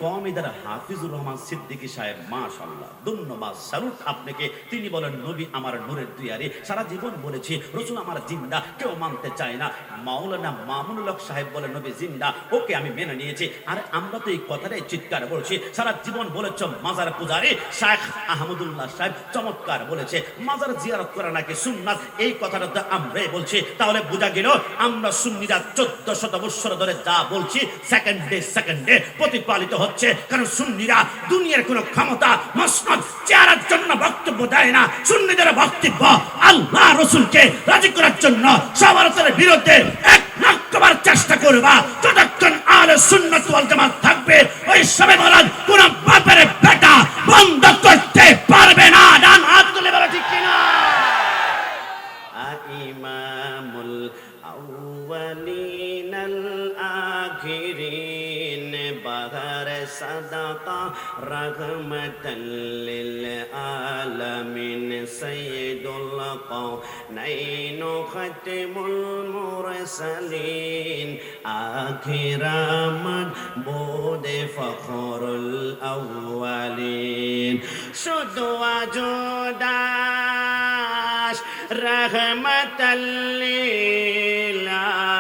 কওমিদার হাফিজুর রহমান সিদ্দিকী সাহেব, মাশাআল্লাহ, ধন্যবাদ, স্যালুট আপনাকে। তিনি বলেন নবী আমার নূরের দুয়ারে, সারা জীবন বলেছি রসুল আমার জিন্দা, কেউ মানতে চায় না। মাওলানা মামুনুল হক সাহেব বলে নবী জিন্দা, ওকে আমি মেনে নিয়েছি। আর আমরা তো এই কথাটাই চিৎকার বলছি, সারা জীবন বলেছ মাজার পূজারি শেখ আহমদুল্লাহ সাহেব চমৎকার বলেছে মাজার জিয়ারত করা নাকি সুন্নাত, এই কথাটা তো আমরাই বলছি। তাহলে বোঝা গেল আমরা সুন্নিরা 1400 বছর ধরে যা বলছি সেকেন্ডে সেকেন্ডে প্রতিপালিত হচ্ছে। কারণ সুন্নিরা দুনিয়ার কোনো ক্ষমতা মসনদ চেয়ারের জন্য বক্তব্য দেয় না। সুন্নিদের বক্তব্য আল্লাহ রসুলকে রাজি করার জন্য সবার বিরুদ্ধে এক নাক্যবার চেষ্টা করবা। যতক্ষণ আহলে সুন্নাত ওয়াল জামাত থাকবে, ওই সবে বলার কোন বাপের বেটা বন্ধ করতে পারবে না। ডান হাত তুলে বলা ঠিক কিনা? ইমামুল আউয়ালিন আল আখিরিন বাহার সাদাকা রাহমাতাল লিল আলামিন সাইয়্যিদুল কাওনাইন খাতিমুল মুরসালিন আখিরামান বুদে ফখরুল আউয়ালিন শুধু আজদাস রহমতাল লিল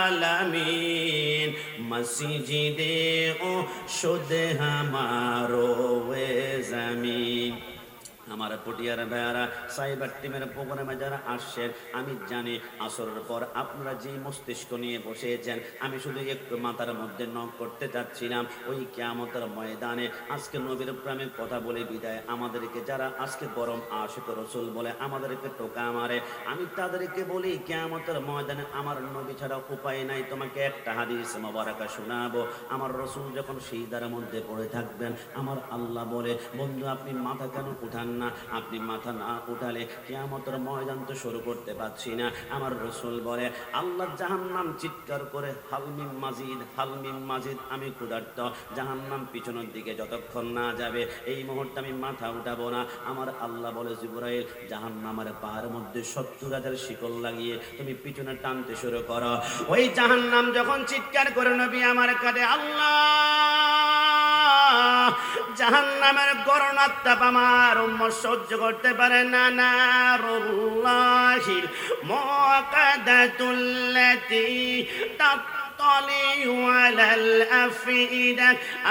আলামিন মসজিদে ও শুদ হামারো ওয়ে জমিন। আমার পটিয়ার ভাইয়ারা, সাইবার টিমের প্রোগ্রামে যারা আসছেন, আমি জানি আসরের পর আপনারা যে মস্তিষ্ক নিয়ে বসেছেন, আমি শুধু একটু মাথার মধ্যে নক করতে চাচ্ছিলাম ওই কিয়ামতের ময়দানে আজকে নবীর প্রেমে কথা বলে বিদায় আমাদেরকে যারা আজকে গরম আশিক রসুল বলে আমাদেরকে টোকা মারে, আমি তাদেরকে বলি কিয়ামতের ময়দানে আমার নবী ছাড়া উপায় নাই। তোমাকে একটা হাদিস মোবারকা শোনাবো। আমার রসুল যখন সিজদার মধ্যে পড়ে থাকবেন, আমার আল্লাহ বলে বন্ধু আপনি মাথা কেন উঠান না? আপনি মাথা না উঠালে কিয়ামতের ময়দান তো শুরু করতে পারছি না। আমার রসুল বলে আল্লাহ জাহান্নাম চিৎকার করে হালমিম মাজিদ, হালমিম মাজিদ, আমি ক্ষুধার্ত। জাহান্নাম পিছনের দিকে যতক্ষণ না যাবে এই মুহূর্তে আমি মাথা উঠাবো না। আমার আল্লাহ বলে জিবরাইল জাহান্নামের পাহাড়ের মধ্যে 70,000 শিকল লাগিয়ে তুমি পিছনে টানতে শুরু করো। ওই জাহান্নাম যখন চিৎকার করে নবী আমার কাছে আল্লাহ জাহান্নামের গরম তাপ আমার উম্মত সহ্য করতে পারে না। নারুল্লাহিল মুকাদ্দাতুল্লাতী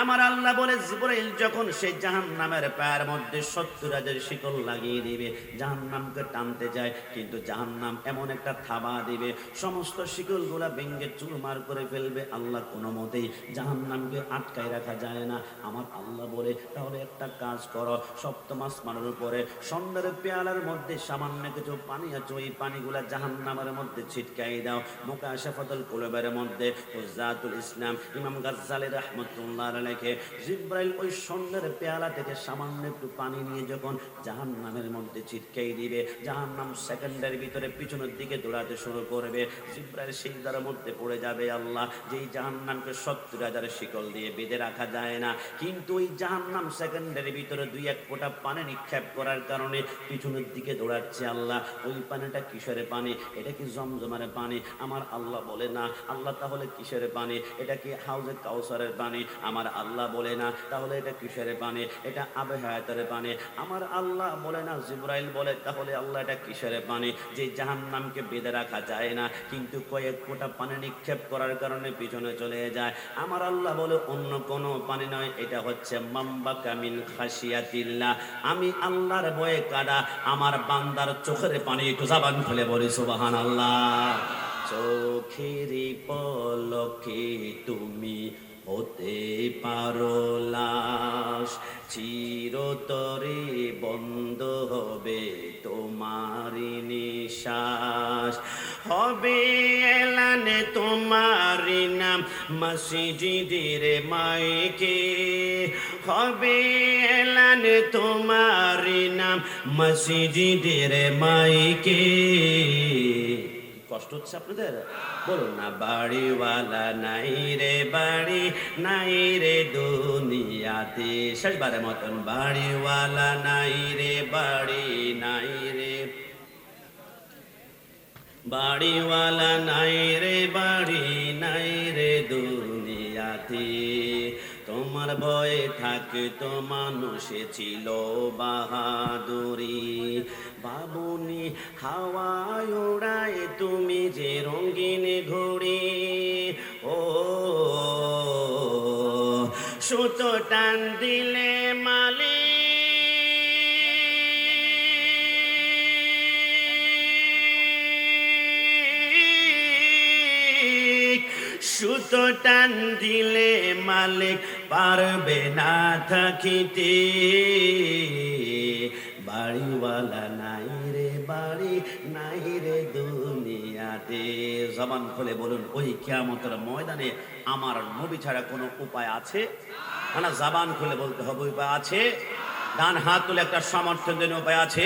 আমার আল্লাহ বলে জিবরাইল যখন সে জাহান্নামের পায়ের মধ্যে 70,000 শিকল লাগিয়ে দিবে, জাহান্নামকে টানতে যায়, কিন্তু জাহান্নাম এমন একটা থাবা দিবে সমস্ত শিকলগুলা ভেঙে চুরমার করে ফেলবে। আল্লাহ কোনো মতেই জাহান্নামকে আটকায় রাখা যায় না। আমার আল্লাহ বলে তাহলে একটা কাজ করো, সপ্তম আসমানের উপরে স্বর্ণের পেয়ালার মধ্যে সামান্য কিছু পানি আছে, ওই পানিগুলা জাহান্নামের মধ্যে ছিটকাই দাও। মুকাশাফাতুল কুলুবের মধ্যে হুজ্জাতুল ইসলাম ইমাম গাজ্জালী রাহমাতুল্লাহ আলাইহি জিবরাইল ওই স্বর্ণের পেয়ালা থেকে সামান্য একটু পানি নিয়ে যখন জাহান্নামের মধ্যে ছিটকাই দিবে, জাহান্নাম সেকেন্ডের ভিতরে পিছনের দিকে দৌড়াতে শুরু করবে। জিবরাইল সিজদার মধ্যে পড়ে যাবে। আল্লাহ যেই জাহান্নামকে 70,000 শিকল দিয়ে বেঁধে রাখা যায় না, কিন্তু ওই জাহান্নাম সেকেন্ডের ভিতরে 2-1 ফোঁটা পানি নিক্ষেপ করার কারণে পিছনের দিকে দৌড়াচ্ছে। আল্লাহ ওই পানিটা কিসের পানি? এটা কি জমজমের পানি? আমার আল্লাহ বলে না। আল্লাহ তাহলে কিসের পানি? এটা কি হাউজে কাউসারের পানি? আমার আল্লাহ বলে না। তাহলে এটা কিসের পানি? এটা আবে হায়াতের পানি? আমার আল্লাহ বলে না। জিবরাইল বলে তাহলে আল্লাহ এটা কিসের পানি? যে জাহান্নামকে বেঁধে রাখা যায় না, কিন্তু কয়েক ফোঁটা পানি নিক্ষেপ করার কারণে পিছনে চলে যায়। আমার আল্লাহ বলে অন্য কোনো পানি নয়, এটা হচ্ছে মাম্বাকা মিন খাশিয়াতিল্লাহ, আমি আল্লাহর ভয়ে কাঁদা আমার বান্দার চোখের পানি। একটু জবান খুলে বলি সুবহানাল্লাহ। চোখেরই পলকে তুমি হতে পারো লাশ, চিরতরে বন্ধ হবে তোমারি নিশ্বাস, হবে এলানে তোমারি নাম মসজিদের মাইকে, হবে এলানে তোমারি নাম মসজিদের মাইকে। কষ্ট হচ্ছে আপনাদের? বলুন না। বাড়িওয়ালা নাই রে বাড়ি, নাই রে দুনিয়াতে। শেষবারের মতন বাড়িওয়ালা নাই রে বাড়ি, নাই রে বাড়িওয়ালা নাই রে বাড়ি, নাই রে দুনিয়াতে। তোমার তোমার ভয়ে থাকতো মানুষে ছিল বাহাদুরি, বাবুনি হাওয়ায় ওড়ায় তুমি যে রঙিন ঘুড়ি, ও সুতো টান দিলে মালিক সুতো টান দিলে মালিক পারবে না থাকিতে, বাড়িওয়ালা নাই রে বাড়ি নাই রে দুনিয়াতে। জবান খুলে বলুন, ওই কিয়ামতের ময়দানে আমার নবী ছাড়া কোনো উপায় আছে? না, জবান খুলে বলতে হবে উপায় আছে। ডান হাত তুলে একটা সমর্থন দিন, উপায় আছে।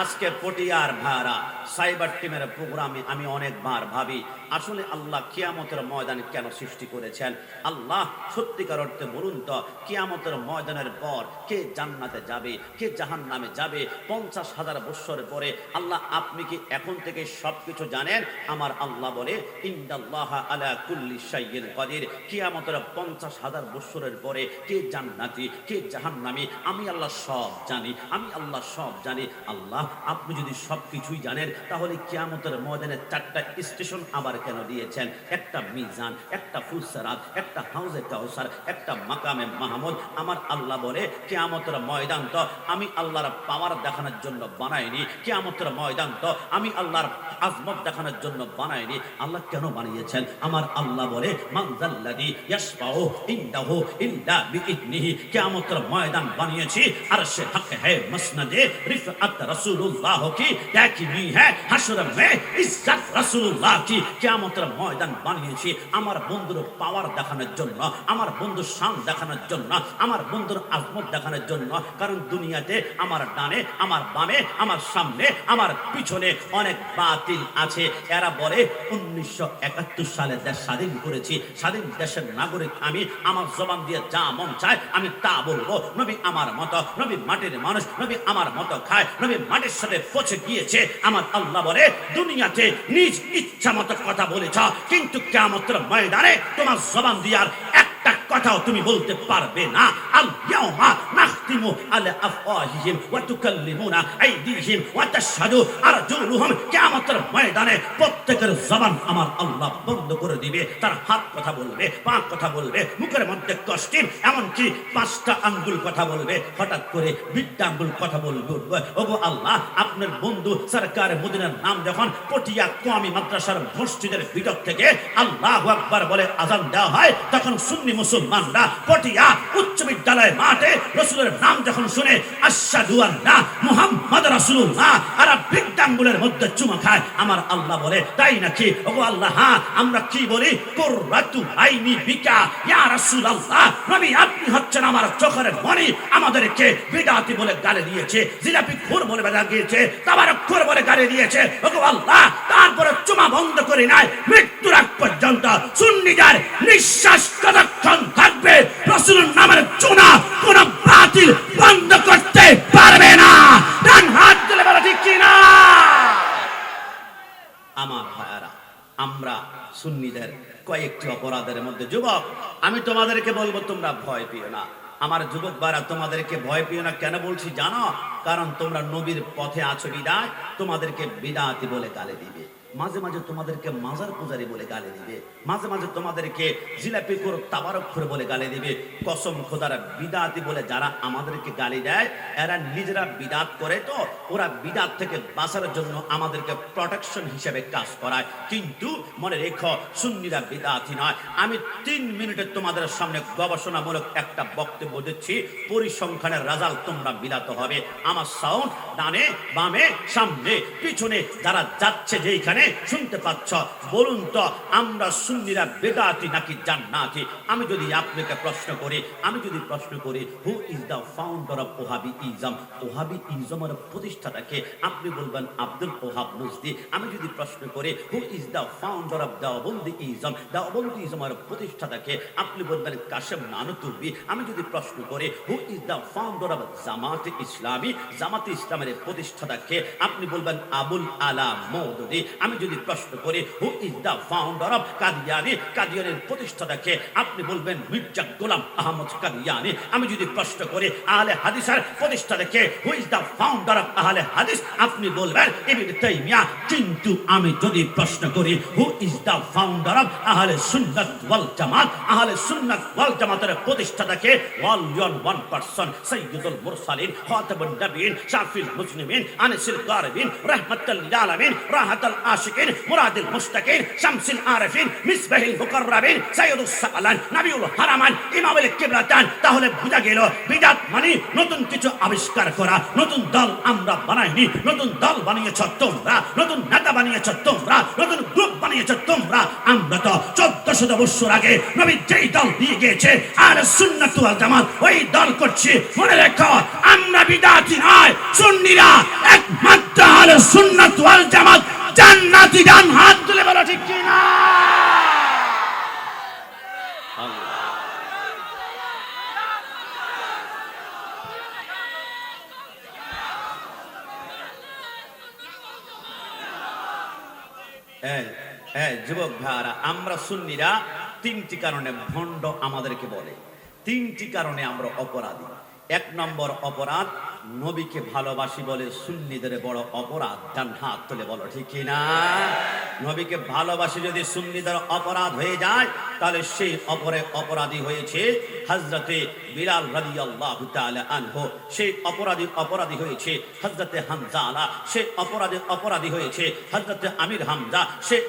আজকে পটিয়ার ভাড়া সাইবার টিমের প্রোগ্রামে আমি অনেকবার ভাবি, আসলে আল্লাহ কিয়ামতের ময়দান কেন সৃষ্টি করেছেন? আল্লাহ সত্যিকার অর্থে বলুন তো, কিয়ামতের ময়দানের পর কে জান্নাতে যাবে, কে জাহান্নামে যাবে? 50,000 বছর পরে আল্লাহ আপনি কি এখন থেকে সবকিছু জানেন? আমার আল্লাহ বলে, ইন্নাল্লাহ আলা কুল্লি শাইইন কাদির। কিয়ামতের 50,000 বছরের পরে কে জান্নাতি, কে জাহান্নামী, আমি আল্লাহ সব জানি, আমি আল্লাহ সব জানি। আল্লাহ আপনি যদি সবকিছুই জানেন, তাহলে কিয়ামতের ময়দানে 4টা স্টেশন আবার কেন দিয়েছেন? একটা মিজান, একটা ফুলসরাত, একটা হাউজে কাউসার, একটা মাকামে মাহমুদ। আমার আল্লাহ বলে, কিয়ামতের ময়দান তো আমি আল্লাহর পাওয়ার দেখানোর জন্য বানাইনি, কিয়ামতের ময়দান তো আমি আল্লাহর আজমত দেখানোর জন্য বানাইনি। আল্লাহ কেন বানিয়েছেন? আমার আল্লাহ বলে, মানজাল্লাযী ইয়াশফাউ ইনদাহু ইল্লা বিইذনিহি। কিয়ামতের ময়দান বানিয়েছি আরশে হক হে মসনদে রিফআত রাসূলুল্লাহ কি দেখনি হ্যাঁ হাসর মে ইজ্জত রাসূলুল্লাহ কি। কিয়ামতের ময়দান বানিয়েছি আমার বন্ধুর পাওয়ার দেখানোর জন্য, আমার বন্ধুর শান দেখানোর জন্য, আমার বন্ধুর আজমত দেখানোর জন্য। কারণ দুনিয়াতে আমার ডানে, আমার বামে, আমার সামনে, আমার পিছনে অনেক বাতিল আছে। এরা বলে 1971 সালে দেশ স্বাধীন করেছি, স্বাধীন দেশের নাগরিক আমি, আমার জবান দিয়ে যা মন চায় আমি তা বলবো। নবী আমার মতো, নবী মাটির মানুষ, নবী আমার মতো খায়, নবী মাটির সাথে পচে গিয়েছে। আমার আল্লাহ বলে, দুনিয়াতে নিজ ইচ্ছা মতো কথা বলেছ, কিন্তু কিয়ামতের ময়দানে তোমার জবান দিয়ে আর একটা কথাও তুমি বলতে পারবে না। আল ইয়াউমা নাখতিমু আলা আফওয়াহিহিম ওয়া তুকাল্লিমুনা আইদিহিম ওয়া তাশহাদু আরজুলুহুম। কিয়ামতের ময়দানে প্রত্যেকের জবান আমার আল্লাহ বন্ধ করে দিবে। তার হাত কথা বলবে, পা কথা বলবে, মুখের মধ্যে কষ্টিম, এমনকি 5টা আঙ্গুল কথা বলবে, হঠাৎ করে 20টা আঙ্গুল কথা বলবে। ওগো আল্লাহ, আপনার বন্ধু সরকার মদিনার নাম যখন পটিয়া কওমি মাদ্রাসার মসজিদের ভিতর থেকে আল্লাহু আকবার বলে আযান দেওয়া হয়, তখন সুন্নি মুসলমানরা পটিয়া উচ্চ বিদ্যালয় মাঠে রাসূলের নাম যখন শুনে আশহাদু আন্না মুহাম্মদ রাসূলুল্লাহ আর 20টা আঙ্গুলের মধ্যে চুমা খায়। আমার আল্লাহ বলে, তাই নাকি? ওগো আল্লাহ, হ্যাঁ, আমরা কি বলি? কুররাতু আইনি বিকা ইয়া রাসূলুল্লাহ, নবী আপনি হচ্ছেন আমার চোখের মণি। আমাদেরকে বিদআতি বলে গালি দিয়েছে, জিলাপি খোর বলে গালি দিয়েছে, তাবারক খোর বলে গালি দিয়েছে। ওগো আল্লাহ, তারপরে চুমা বন্ধ করে নাই, মৃত্যুর আগ পর্যন্ত সুন্নিদের নিঃশ্বাস কতক্ষণ থাকবে রাসূলের নামের চুনা কোন বাতিল বন্ধ করতে পারবে না। ডান হাত তুলে বলো ঠিক কি না? আমার ভাইরা, আমরা সুন্নিদের কয়েকটি অপরাধের মধ্যে, যুবক আমি তোমাদেরকে বলবো, তোমরা ভয় পেও না। আমার যুবক ভাইরা, তোমাদেরকে ভয় পেও না। কেন বলছি জানো? কারণ তোমরা নবীর পথে আছো বিদায় তোমাদেরকে বিদআতি বলে গালি দিবে, মাঝে মাঝে তোমাদেরকে মাজার পূজারি বলে গালি দিবে, মাঝে মাঝে তোমাদেরকে জিলাপি খোর, তাবারক খোর বলে গালি দিবে। কসম খোদার, বিদআতি বলে যারা আমাদেরকে গালি দেয়, এরা নিজেরা বিদআত করে, তো ওরা বিদআত থেকে বাঁচার জন্য আমাদেরকে প্রোটেকশন হিসেবে কাজ করায়। কিন্তু মনে রেখো, সুন্নিরা বিদআতি নয়। আমি 3 মিনিটে তোমাদের সামনে গবেষণামূলক একটা বক্তব্য দিচ্ছি, পরিসংখ্যানের রেজাল্ট তোমরা মিলাতে হবে। আমার সাউন্ড ডানে বামে সামনে পিছনে যারা যাচ্ছে যেইখানে শুনতে পাচ্ছ, বলুন তো আমরা সুন্নিরা বেদাতি নাকি জান্নাতি? আমি যদি আপনাকে প্রশ্ন করি, who is the founder of Wahhabism, ওহাবিইজমের প্রতিষ্ঠাতাকে, আপনি বলবেন আব্দুল ওহাব নজদি। আমি যদি প্রশ্ন করি, who is the founder of Deobandism, দেওবন্দিইজমের প্রতিষ্ঠাতাকে, আপনি বলবেন কাশেম নানুতুবি। আমি যদি প্রশ্ন করি, who is the founder of Jamaat-e Islami, জামাতে ইসলামের প্রতিষ্ঠাতাকে, আপনি বলবেন আবুল আলা মওদুদি। আমি যদি প্রশ্ন করি who is the founder of Qadiani, কাদিয়ানির প্রতিষ্ঠাতাকে, আপনি বলবেন মির্জা গোলাম আহমদ কাদিয়ানি। আমি যদি প্রশ্ন করি আহলে হাদিসের প্রতিষ্ঠাতাকে, who is the founder of Ahle Hadith, আপনি বলবেন ইবনে তাইমিয়া। কিন্তু আমি যদি প্রশ্ন করি who is the founder of আহলে সুন্নাত ওয়াল জামাত, আহলে সুন্নাত ওয়াল জামাতের প্রতিষ্ঠাতাকে, ওয়ান পারসন সাইয়্যিদুল মুরসালিন, খাতামুন নবিয়্যিন, শাফিউল মুসলিমিন, আনিসুল গারিবিন, রাহমাতুল লিল আলামিন, রাহাতুল আশিকিন, মুরাদুল মুশতাকিন, শামসুল আরিফিন, মিসবাহুল মুকাররাবিন, সাইয়্যিদুস সাকালান, নবিউল হারামান, ইমামুল কিবলাতান। তাহলে বোঝা গেল বিদআত মানে নতুন কিছু আবিষ্কার করা। নতুন দল আমরা বানাইনি, নতুন দল বানিয়েছ তোমরা, নতুন নেতা বানিয়েছ তোমরা, নতুন গ্রুপ বানিয়েছ তোমরা। আমরা তো 1400 বছর আগে নবী যেই দল দিয়ে গিয়েছে আহলে সুন্নাত ওয়াল জামাত, ওই দল করছি। মনে রেখো, আমরা বিদআতি নয়, সুন্নিরা একমাত্র আহলে সুন্নাত ওয়াল জামাত জান্নাতি। ডান হাত তুলে বলো ঠিক কি না? যুবক ভাইরা, আমরা সুন্নিরা তিনটি কারণে ভণ্ড আমাদেরকে বলে, তিনটি কারণে আমরা অপরাধী। এক নম্বর অপরাধ, নবীকে ভালোবাসি বলে সুন্নিদের বড় অপরাধ। ডান হাত তুলে বলো ঠিক কি না? নবীকে ভালোবাসি যদি সুন্নিদের অপরাধ হয়ে যায়, তাহলে সেই অপরাধী হয়েছে হযরতে বিলাল রাদিয়াল্লাহু তাআলা আনহু, সেই অপরাধী হয়েছে হযরতে হামজালা, সেই অপরাধী হয়েছে হযরতে আমির হামজা, সেই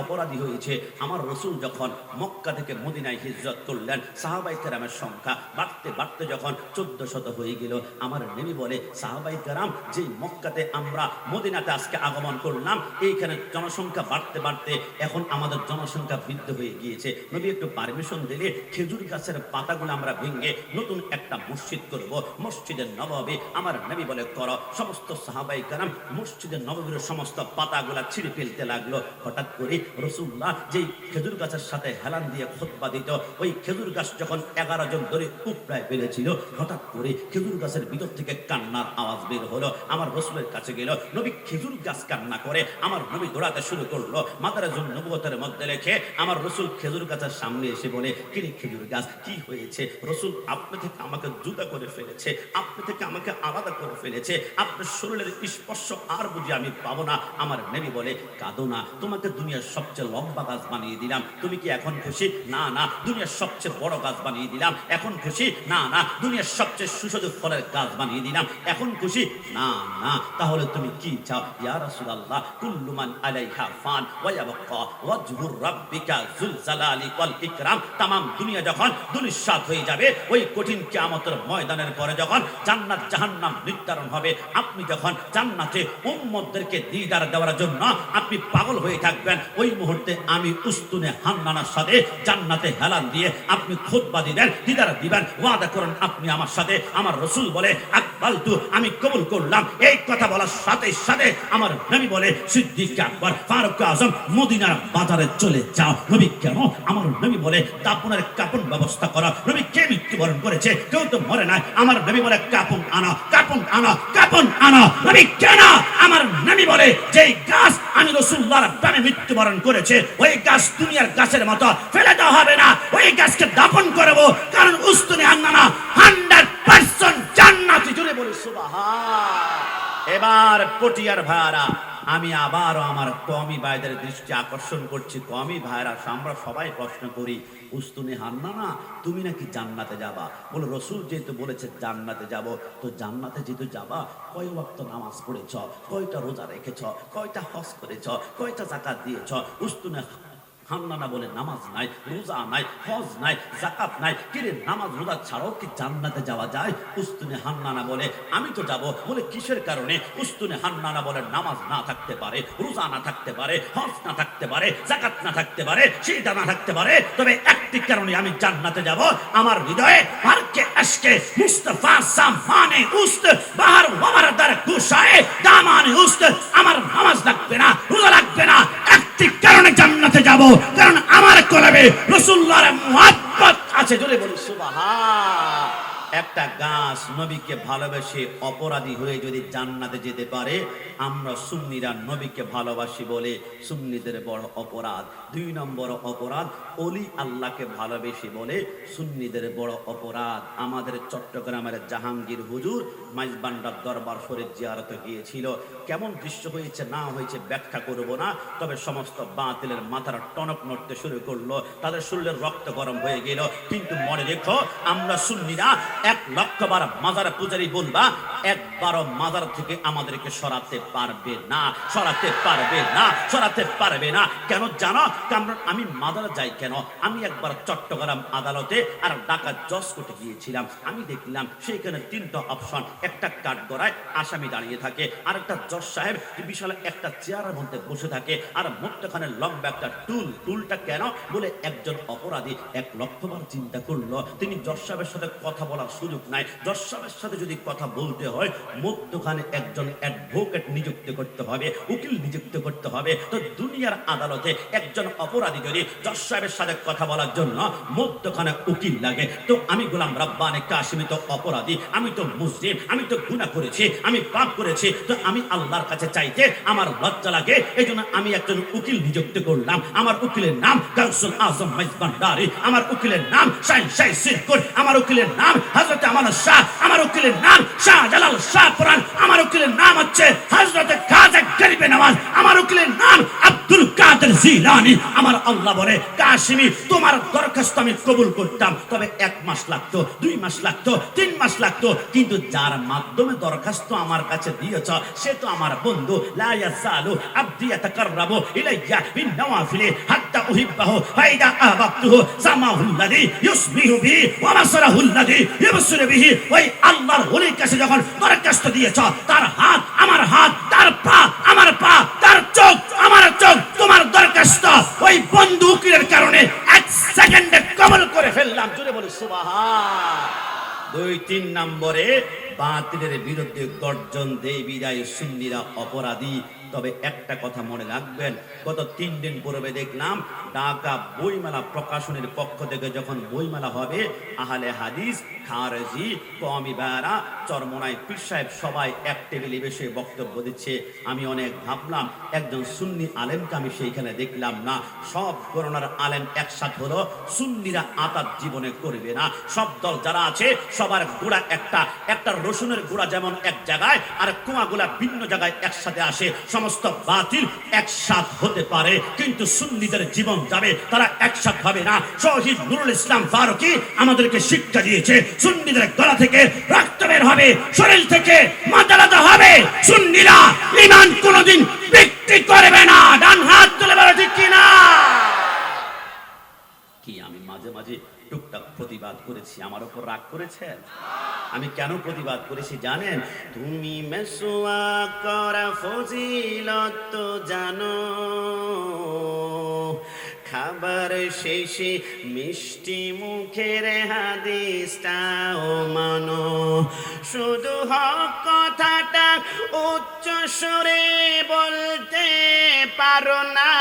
অপরাধী হয়েছে আমার রাসূল। যখন মক্কা থেকে মদিনায় হিজরত করলেন, সাহাবায়ে কেরামের সংখ্যা বাড়তে বাড়তে যখন 1400 হয়ে গেল, আমার নবী বলে সাহাবায়ে কেরাম, যে মক্কাতে আমরা মদিনাতে আজকে আগমন করলাম, এইখানে জনসংখ্যা বাড়তে বাড়তে এখন আমাদের জনসংখ্যা বৃদ্ধি হয়ে গিয়েছে। নবী একটু পারমিশন দিলে খেজুর গাছের পাতাগুলো আমরা ভেঙে নতুন একটা মসজিদ করব, মসজিদে নববী। আমার নবী বলে করো। সমস্ত সাহাবায়ে কেরাম মসজিদে নববীর সমস্ত পাতাগুলা ছিঁড়ে ফেলতে লাগলো। হঠাৎ করে রাসূলুল্লাহ যেই খেজুর গাছের সাথে হেলান দিয়ে খুতবা দিত, ওই খেজুর গাছ যখন 11 জন ধরে উপড়ায় ফেলেছিল, হঠাৎ করে খেজুর গাছের ভিতর থেকে কান্নার আওয়াজ বের হলো। আমার রাসূলের কাছে গেল, নবী খেজুর গাছ কান্না করে। আমার নবী দৌড়াতে শুরু করলো। মাদারাজুন নবুয়তের মধ্যে রেখে আমার রাসূল খেজুর গাছের সামনে এসে বলে, কিরে খেজুর গাছ কি হয়েছে? রাসূল, আপনি থেকে আমাকে জুদা করে ফেলেছে, আপনি থেকে আমাকে আলাদা করে ফেলেছে, আপনার শরীরের স্পর্শ আর বুঝি আমি পাবো না। আমার নবী বলে, কাঁদো না, তোমাকে দুনিয়ার সবচেয়ে লম্বা গাছ বানিয়ে দিলাম, তুমি কি এখন খুশি? না না। দুনিয়ার সবচেয়ে বড় গাছ বানিয়ে দিলাম, এখন খুশি? না না। দুনিয়ার সবচেয়ে সুস্বাদু ফলের গাছ বানিয়ে দিলাম, এখন খুশি? না না। তাহলে তুমি কি চাও? ইয়া রাসূলুল্লাহ, কুল্লু মান আলাইহা ফান ওয়া ইয়াবকা ওয়াজহু রাব্বিকা যুল জালালি ওয়াল ইকরাম। तमाम দুনিয়া যখন দুলিশাত হয়ে যাবে, ওই কঠিন কিয়ামতের ময়দানের পরে যখন জান্নাত জাহান্নাম নির্ধারণ হবে, আপনি যখন জান্নাতে উম্মতদেরকে দিদার দেওয়ার জন্য আপনি পাগল হয়ে থাকবেন, ওই মুহূর্তে আমি উস্তুনে হান্নানার সাথে জান্নাতে হেলান দিয়ে আপনি খুতবা দিবেন, দিদার দিবেন, ওয়াদা করেন আপনি আমার সাথে। আমার রাসূল বলে, আকবালতু, আমি কবুল করলাম। এই কথা বলার সাথে সাথে আমার নবী বলে, সিদ্দিক আকবর, ফারুক আজম মদিনার বাজারে চলে যাও। নবী কেন? আমার নবী বলে, দাফনের কাপন ব্যবস্থা করা। নবী কে মৃত্যুবরণ করেছে? কেউ তো মরে নাই। আমার নবী বলে, কাপন আনো, কাপন আনো, কাপন আনো। নবী কেন? আমার নবী বলে, যেই গাছ আমি রাসূলুল্লাহর প্রেমে মৃত্যুবরণ করেছে, ওই গাছ দুনিয়ার গাছের মতো ফেলে দেওয়া হবে না, ওই গাছকে দাফন করব, কারণ উস্তুনে হান্নানা 100% জান্নাতি। জুড়ে বলি সুবহান। এবার পটিয়ার ভাইরা, আমি আবারও আমার কওমি ভাইদের দৃষ্টি আকর্ষণ করছি। কওমি ভাইরা, আমরা সবাই প্রশ্ন করি, উস্তুনে হান্নানা তুমি নাকি জান্নাতে যাবা? বলে, রাসূল যেহেতু বলেছে জান্নাতে যাব, তো জান্নাতে যেহেতু যাবা, কয় ওয়াক্ত নামাজ পড়েছ, কয়টা রোজা রেখেছ, কয়টা হজ করেছ, কয়টা যাকাত দিয়েছ? উস্তুনে হান্নানা বলে, নামাজ নাই, রোজা নাই, হজ নাই, যাকাত নাই। কিরে, নামাজ রোজা ছাড়াও কি জান্নাতে যাওয়া যায়? উস্তুনে হান্নানা বলে, আমি তো যাব। বলে, কিসের কারণে? উস্তুনে হান্নানা বলে, নামাজ না থাকতে পারে, রোজা না থাকতে পারে, হজ না থাকতে পারে, যাকাত না থাকতে পারে, সেটা না থাকতে পারে, তবে একটি কারণে আমি জান্নাতে যাব, আমার হৃদয়ে মারকে আশকে মুস্তাফা সামানে উস্ত বাহার ওয়ামার দার গুশায়ে দামানে উস্ত। আমার নামাজ লাগবে না, রোজা লাগবে না, কারণে জান্নাতে যাব, কারণ আমার কলবে রাসূলুল্লাহর মুহাব্বত আছে। জোরে বলি সুবহান। একটা গাছ নবীকে ভালোবেসে অপরাধী হয়ে যদি জান্নাতে যেতে পারে, আমরা সুন্নিরা নবীকে ভালোবাসি বলে সুন্নিদের বড় অপরাধ। 2 নম্বর অপরাধ, অলি আল্লাহকে ভালোবেসে বলে সুন্নিদের বড় অপরাধ। আমাদের চট্টগ্রামের জাহাঙ্গীর হুজুর মাইজবান্ডার দরবার শরীফ জিয়ারতে গিয়েছিল। কেমন দৃশ্য হয়েছে না হয়েছে ব্যাখ্যা করব না, তবে সমস্ত বাতিলের মাথার টনক নড়তে শুরু করলো, তাদের শরীরের রক্ত গরম হয়ে গেল। কিন্তু মনে রেখো, আমরা সুন্নিরা 1 লক্ষ বার মাজার পূজারি বলবা, একবারও মাজার থেকে আমাদেরকে সরাতে পারবে না, সরাতে পারবে না, সরাতে পারবে না। কেন জানো? কারণ আমি মাজারে যাই কেন? আমি একবার চট্টগ্রাম আদালতে আর ঢাকা জজ কোর্টে গিয়েছিলাম। আমি দেখলাম সেইখানে 3টা অপশন, একটা কাঠগড়ায় আসামি দাঁড়িয়ে থাকে, আর একটা জজ সাহেব বিশাল একটা চেয়ারের মধ্যে বসে থাকে, আর মধ্যখানে লম্বা একটা টুলটা কেন? বলে একজন অপরাধী 1 লক্ষ বার চিন্তা করলো, তিনি জজ সাহেবের সাথে কথা বলার সুযোগ নাই। জজ সাহেবের সাথে যদি কথা বলতে হয়, মধ্যখানে একজন অ্যাডভোকেট নিযুক্ত করতে হবে, উকিল নিযুক্ত করতে হবে। তো দুনিয়ার আদালতে একজন অপরাধী যদি জজ সাহেবের সাথে কথা বলার জন্য মধ্যখানে উকিল লাগে, তো আমি গোলাম রাব্বানী কাশিমি তো অপরাধী, আমি তো মুসলিম, আমি তো গুনাহ করেছি, আমি পাপ করেছি, তো আমি আল্লাহর কাছে চাইতে আমার লজ্জা লাগে। এই জন্য আমি একজন উকিল নিযুক্ত করলাম। আমার উকিলের নাম গাউসুল আজম মাইজবান্ডারি, আমার উকিলের নাম শাহ সিরকুর, আমার উকিলের নাম হযরত আমানত শাহ, আমার উকিলের নাম শাহজালাল শাহপুরান, আমার উকিলের নাম হচ্ছে হযরত খাজা গরিবে নওয়াজ, আমার উকিলের নাম আব্দুল কাদের জিলানী। আমার আল্লাহ বলে, কাশিমি তোমার দরখাস্ত আমি কবুল করতাম, তবে 1 মাস লাগতো, 2 মাস লাগতো, 3 মাস লাগতো, কিন্তু যার মাধ্যমে দরখাস্ত আমার কাছে দিয়েছ সে তো আমার বন্ধু। লা ইয়াসালু আবদি ইয়াতাকাররাবু ইলাইয়া বিন নওয়াফিলি হাত্তা উহিব্বাহু ফাইদা আহবাবতুহু সামাহুল্লাযী ইউসবিহু বিহি ওয়া মাসরাহুল্লাযী ইবসিরু বিহি। ওই আল্লাহর ওলির কাছে যখন দরখাস্ত দিয়েছ, তার হাত আমার হাত, তার পা আমার পা, তার চোখ আমার চোখ, তোমার দরখাস্ত ওই বন্ধু উকিলের কারণে 1 সেকেন্ডে কবুল করে ফেললাম। জোরে বলি সুবহান। 2-3 নম্বরে বাতিলের বিরুদ্ধে গর্জন দেয় বিদায় সুন্নিরা অপরাধী। তবে একটা কথা মনে রাখবেন, গত 3 দিন পূর্বে দেখলাম ঢাকা বইমেলা প্রকাশনের পক্ষ থেকে যখন বইমেলা হবে, আহলে হাদিস, খারেজি, কওমি বায়রা, চরমনাই পীর সাহেব সবাই এক টেবিলে বসে বক্তব্য দিচ্ছে। আমি অনেক ভাবলাম একজন সুন্নি আলেমকে আমি সেইখানে দেখলাম না। সব গণনার আলেম একসাথে হলো, সুন্নিরা আতাত জীবনে করবে না। সব দল যারা আছে সবার গোড়া একটা রসুনের গোড়া যেমন এক জায়গায়, আর কুয়াগুলা ভিন্ন জায়গায় একসাথে আসে। সমস্ত বাতিল একসাথ হতে পারে, কিন্তু সুন্নিদের জীবন যাবে, তারা একসাথ হবে না। শহীদ নুরুল ইসলাম ফারুকী আমাদেরকে শিক্ষা দিয়েছে, সুন্নিদের গলা থেকে রক্ত বের হবে, শরীর থেকে মাতালাতা হবে। সুন্নিরা ঈমান কোনোদিন বিক্রি করবে না। ডান হাত তুলে বলো ঠিক কিনা? কি আমি মাঝে মাঝে টুকটাক প্রতিবাদ করেছি, আমার উপর রাগ করেছেন? আমি কেন প্রতিবাদ করেছি জানেন? তুমি মেসওয়াক করা ফজিলত জানো, খাবার শেষে মিষ্টি মুখের হাদিসটাও মানো, শুধু হক কথাটা উচ্চ সুরে বলতে পারো না,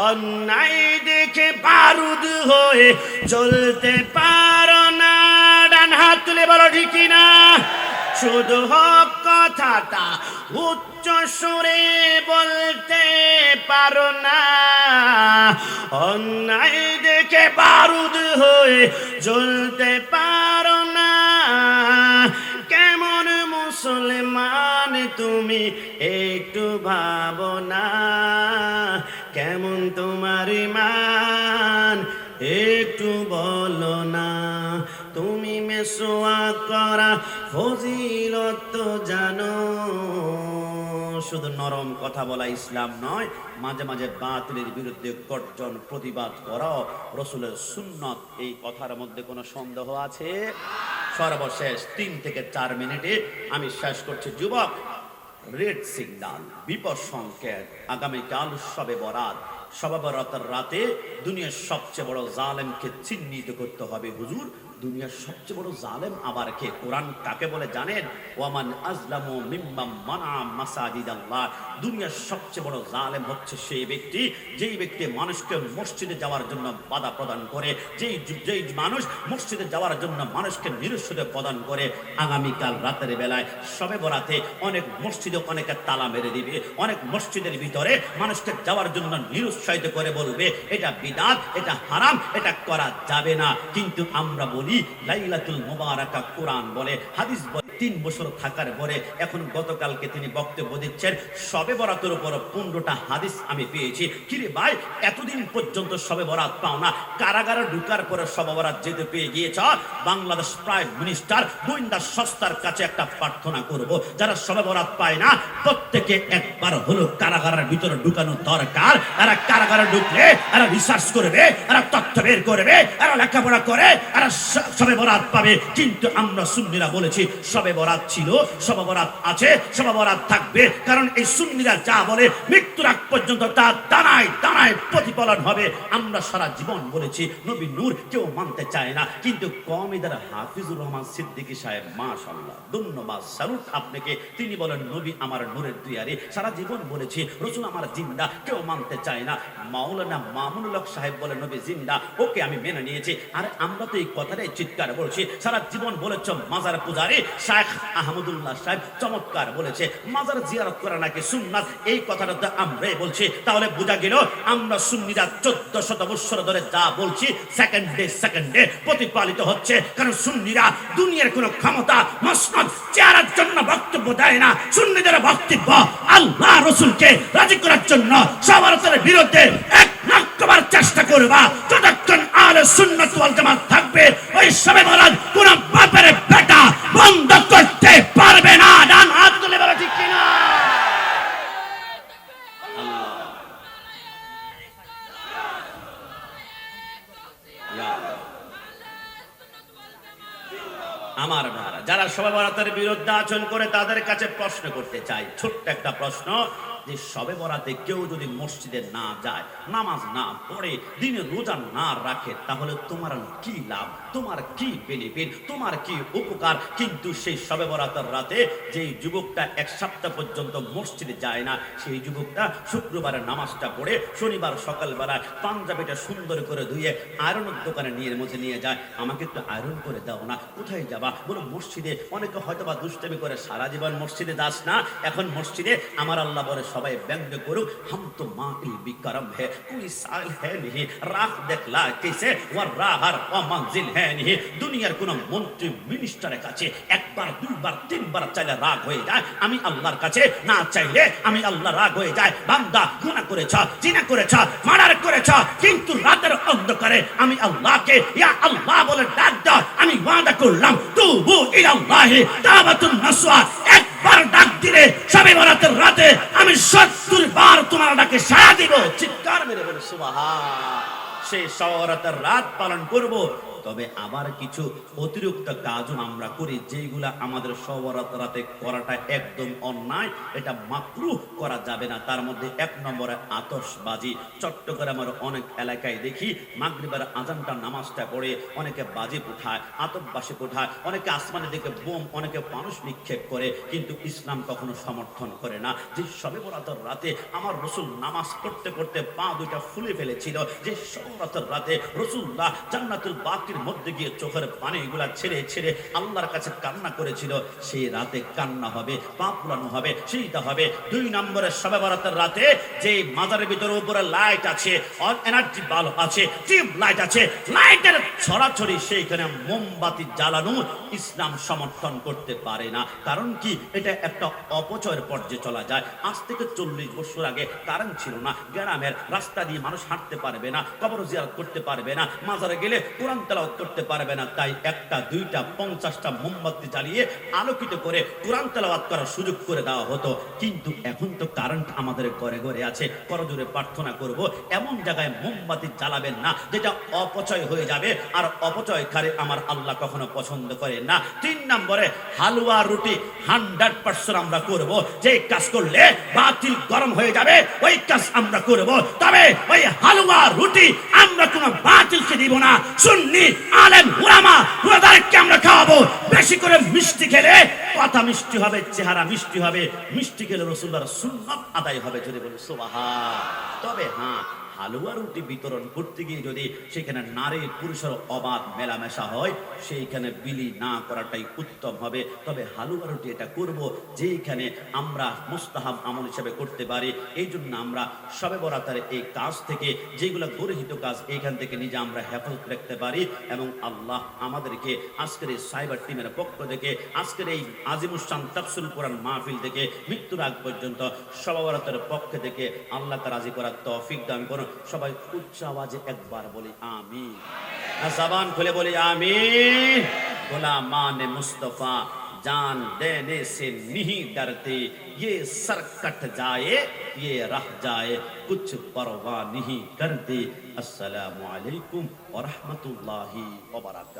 অন্যায় দেখে বারুদ হয়ে জ্বলতে পারো না। ডান হাত তুলে বলো ঠিক না? শুধু হক কথাটা উচ্চ সুরে বলতে পারো না, অন্যায় দেখে বারুদ হয়ে জ্বলতে পারো না। কেমন মুসলমান তুমি একটু ভাবো না, কেমন তোমার ঈমান একটু বলো না। তুমি মেসওয়াক করা ফজিলত জানো। শুধু নরম কথা বলা ইসলাম নয়, মাঝে মাঝে বাতিলের বিরুদ্ধে গর্জন প্রতিবাদ করাও রাসূলের সুন্নাত। এই কথার মধ্যে কোনো সন্দেহ আছে? সর্বশেষ 3 থেকে 4 মিনিটে আমি শেষ করছি। যুবক, রেড সিগন্যাল, বিপদ সংকেত। আগামীকাল শবে বরাত, শবে বরাতের রাতে দুনিয়ার সবচেয়ে বড় জালেমকে চিহ্নিত করতে হবে। হুজুর দুনিয়ার সবচেয়ে বড় জালেম আবার কে? কোরআন কাকে বলে জানেন? ওয়ামান আজলামু মিম্মান মানা মাসাজিদাল্লাহ। দুনিয়ার সবচেয়ে বড় জালেম হচ্ছে সেই ব্যক্তি, যেই ব্যক্তি মানুষকে মসজিদে যাওয়ার জন্য বাধা প্রদান করে, যেই মানুষ মসজিদে যাওয়ার জন্য মানুষকে নিরুৎসাহ প্রদান করে। আগামীকাল রাতের বেলায় শবে বরাতে অনেক মসজিদে অনেকে তালা মেরে দিবে, অনেক মসজিদের ভিতরে মানুষকে যাওয়ার জন্য নিরুৎসাহিত করে বলবে এটা বিদআত, এটা হারাম, এটা করা যাবে না। কিন্তু আমরা বলি লাইলাতুল মুবারাকা, কোরআন বলে, হাদিস বলে। 3 বছর থাকার পরে এখন গতকালকে তিনি বক্তব্য দিচ্ছেন শবে বরাতের উপর 15টা হাদিস আমি পেয়েছি। কিরে ভাই, এতদিন পর্যন্ত শবে বরাত পাও না, কারাগারে ঢুকার পরে শবে বরাত যেতে পেয়ে গিয়েছ? বাংলাদেশ প্রাইম মিনিস্টার গোয়েন্দা সংস্থার কাছে একটা প্রার্থনা করব, যারা শবে বরাত পায় না প্রত্যেকে একবার হলো কারাগারের ভিতরে ঢুকানো দরকার। এরা কারাগারে ঢুকলে এরা রিসার্চ করবে, এরা তথ্য বের করবে, এরা লেখাপড়া করে, এরা শবে বরাত পাবে। কিন্তু আমরা সুন্নিরা বলেছি শবে বরাত ছিল, শবে বরাত আছে, শবে বরাত থাকবে। কারণ এই সুন্নিরা যা বলে মৃত্যুর আগ পর্যন্ত তা দানায় দানায় প্রতিফলন হবে। আমরা সারা জীবন বলেছি নবী নূর, কেউ মানতে চায় না। কিন্তু কওমিদার হাফিজুর রহমান সিদ্দিকী সাহেব, মাশাআল্লাহ, ধন্যবাদ, স্যালুট আপনাকে। তিনি বলেন নবী আমার নূরের দুয়ারে। সারা জীবন বলেছি রাসূল আমার জিন্দা, কেউ মানতে চায় না। মাওলানা মামুনুল হক সাহেব বলে নবী জিন্দা, ওকে আমি মেনে নিয়েছি। আর আমরা তো এই কথাটাই চিৎকার বলছি। সারা জীবন বলেছ মাজার পূজারী শেখ আহমদুল্লাহ সাহেব চমৎকার বলেছে মাজার জিয়ারত করা নাকি সুন্নাত। এই কথাটা তো আমরাই বলছি। তাহলে বোঝা গেল আমরা সুন্নিরা 1400 বছর ধরে যা বলছি সেকেন্ডে প্রতিপালিত হচ্ছে। কারণ সুন্নিরা দুনিয়ার কোনো ক্ষমতা মসনদ চেয়ারের জন্য বক্তব্য দেয় না। সুন্নিদের বক্তব্য আল্লাহ রাসূলকে রাজি করার জন্য সবার বিরুদ্ধে এক লক্ষবার চেষ্টা করবা। যতক্ষণ আহলে সুন্নাত ওয়াল জামাত থাকবে ওই শবে বরাত কোন বাপের বেটা বন্ধ করতে পারবে না। ডান হাত তুলে বলো ঠিক কিনা? আমার ভাইরা, যারা শবে বরাতের বিরুদ্ধে আচরণ করে তাদের কাছে প্রশ্ন করতে চাই, ছোট্ট একটা প্রশ্ন, যে শবে বরাতে কেউ যদি মসজিদে না যায়, নামাজ না পড়ে, দিনে রোজা না রাখে, তাহলে তোমার কি লাভ, তোমার কি বেনিফিট, তোমার কি উপকার? কিন্তু সেই শবে বরাতের রাতে যেই যুবকটা 1 সপ্তাহ পর্যন্ত মসজিদে যায় না, সেই যুবকটা শুক্রবারে নামাজটা পড়ে শনিবার সকালবেলায় পাঞ্জাবিটা সুন্দর করে ধুয়ে আয়রনের দোকানে নিয়ে যায়, আমাকে একটু আয়রন করে দাও না। কোথায় যাবা? বলো মসজিদে। অনেকে হয়তো বা দুষ্টামি করে সারা জীবন মসজিদে যাস না, এখন মসজিদে আমার আল্লাহ বলে সবাই ব্যঙ্গ করুক, হাম তো মাইল বিকরম হে কোই সাল হে नहीं, রাহ দেখলা कैसे ওয়া রাহার ওয়া মঞ্জিল হে नहीं। দুনিয়ার কোন মন্ত্রী মিনিস্টারের কাছে একবার দুইবার তিনবার চাইলে রাগ হয়ে যায়, আমি আল্লাহর কাছে না চাইলে আমি আল্লাহ রাগ হয়ে যায়। বান্দা গুনাহ করেছ, জিনা করেছ, মার্ডার করেছ, কিন্তু রাতের অন্ধকারে আমি আল্লাহকে ইয়া আল্লাহ বলে ডাক দাও। আমি ওয়াদা করলাম তুবু ইলাল্লাহি তাওবাতুন নাসুহা, একবার ডাক দিলে শবে বরাতের রাতে আমি 70 বার তোমার ডাকে সাড়া দিব। চিৎকার মেরে বলে সুবহান। সেই শবে বরাতের রাত পালন করব। তবে আবার কিছু অতিরিক্ত কাজও আমরা করি, যেগুলা আমাদের শবে বরাতের রাতে করাটা একদম অন্যায়, এটা মাকরুহ, করা যাবে না। তার মধ্যে 1 নম্বরে আতশবাজি। চট্টগ্রামের অনেক এলাকায় দেখি মাগরিবের আজানটা নামাজটা পড়ে অনেকে বাজি উঠায়, আতশবাজি উঠায়, অনেকে আসমানের দিকে বোম, অনেকে মানুষ নিক্ষেপ করে। কিন্তু ইসলাম কখনো সমর্থন করে না। যে শবে বরাতের রাতে আমার রাসূল নামাজ পড়তে পড়তে পা দুইটা ফুলে ফেলেছিল, যে শবে বরাতের রাতে রাসূলুল্লাহ জান্নাতুল বাকির মধ্যে গিয়ে চোখের পানিগুলা ছেড়ে ছেড়ে আল্লাহর কাছে কান্না করেছিল, সেই রাতে কান্না হবে, পা ফুলানো হবে, সেইটা হবে। 2 নম্বরে শবে বরাতের রাতে যে মাজারের ভিতরে উপরে লাইট আছে, এনার্জি বাল্ব আছে, টিউব লাইট আছে, লাইটের ছড়াছড়ি, সেইখানে মোমবাতি জ্বালানো ইসলাম সমর্থন করতে পারে না। কারণ কি? এটা একটা অপচয়ের পর্যায়ে চলা যায়। আজ থেকে 40 বছর আগে কারেন্ট ছিল না, গ্রামের রাস্তা দিয়ে মানুষ হাঁটতে পারবে না, কবর জিয়ারত করতে পারবে না, মাজারে গেলে কোরআন তেলাওয়াত করতে পারবে না। তাই 1টা 2টা 50টা মোমবাতি জ্বালিয়ে আলোকিত করে কোরআন তেলাওয়াত করার সুযোগ করে দেওয়া হতো। কিন্তু এখন তো কারেন্ট আমাদের ঘরে ঘরে আছে, করজোরে প্রার্থনা করব এমন জায়গায় মোমবাতি জ্বালাবেন না যেটা অপচয় হয়ে যাবে, আর অপচয়কারী আমার আল্লাহ কখনো পছন্দ করে না। 3 নম্বরে হালুয়া রুটি 100% আমরা করব। যে কাজ করলে বাতিল গরম হয়ে যাবে ওই কাজ আমরা করব। তবে ওই হালুয়া রুটি আমরা কোনো বাতিলকে দিব না। সুন্নি আলেম উলামা রোজাদারকে আমরা খাওয়াবো। বেশি করে মিষ্টি খেলে কথা মিষ্টি হবে, চেহারা মিষ্টি হবে, মিষ্টি খেলে রাসূলুল্লাহর সুন্নাত আদায় হবে। যদি বলি সুবহান। তবে হ্যাঁ, হালুয়া রুটি বিতরণ করতে গিয়ে যদি সেখানে নারী পুরুষের অবাধ মেলামেশা হয়, সেইখানে বিলি না করাটাই উত্তম হবে। তবে হালুয়া রুটি এটা করব যেইখানে আমরা মুস্তাহাব আমল হিসেবে করতে পারি। এই জন্য আমরা শবে বরাতের এই কাজ থেকে, যেগুলো গর্হিত কাজ, এইখান থেকে নিজে আমরা হেফাজত রাখতে পারি। এবং আল্লাহ আমাদেরকে আজকের এই সাইবার টিমের পক্ষ থেকে, আজকের এই আজিমুসান তাফসিরুল কোরআন মাহফিল থেকে মৃত্যুর আগ পর্যন্ত শবে বরাতের পক্ষ থেকে আল্লাহকে রাজি করার তৌফিক দান করুন। সবাই উচ্চ আওয়াজে একবার বলি আমিন। জবান খুলে বলি আমিন। গোলামান মুস্তফা जान देने से नहीं डरते, ये सर कट जाए ये रह जाए कुछ परवाह नहीं करते। अस्सलामु अलैकुम व रहमतुल्लाहि व बरकातहू।